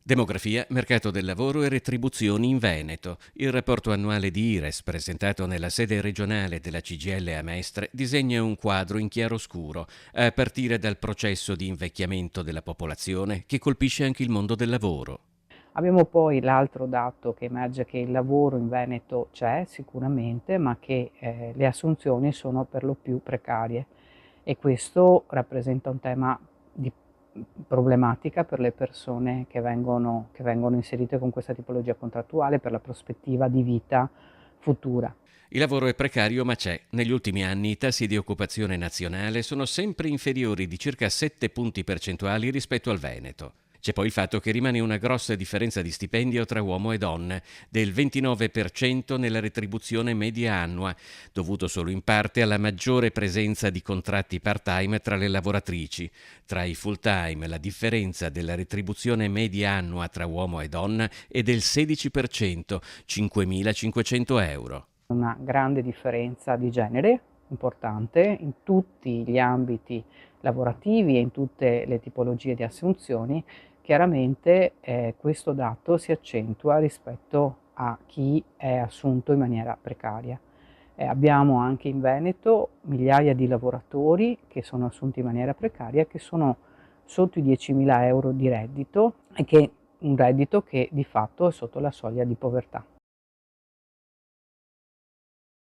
Demografia, mercato del lavoro e retribuzioni in Veneto. Il rapporto annuale di IRES, presentato nella sede regionale della CGIL a Mestre, disegna un quadro in chiaroscuro, a partire dal processo di invecchiamento della popolazione che colpisce anche il mondo del lavoro. Abbiamo poi l'altro dato che emerge, che il lavoro in Veneto c'è sicuramente, ma che le assunzioni sono per lo più precarie, e questo rappresenta un tema di problematica per le persone che vengono inserite con questa tipologia contrattuale, per la prospettiva di vita futura. Il lavoro è precario ma c'è. Negli ultimi anni i tassi di occupazione nazionale sono sempre inferiori di circa 7 punti percentuali rispetto al Veneto. C'è poi il fatto che rimane una grossa differenza di stipendio tra uomo e donna, del 29% nella retribuzione media annua, dovuto solo in parte alla maggiore presenza di contratti part-time tra le lavoratrici. Tra i full-time la differenza della retribuzione media annua tra uomo e donna è del 16%, 5.500 euro. Una grande differenza di genere, importante, in tutti gli ambiti lavorativi e in tutte le tipologie di assunzioni. Chiaramente questo dato si accentua rispetto a chi è assunto in maniera precaria. Abbiamo anche in Veneto migliaia di lavoratori che sono assunti in maniera precaria, che sono sotto i 10.000 euro di reddito, e che un reddito che di fatto è sotto la soglia di povertà.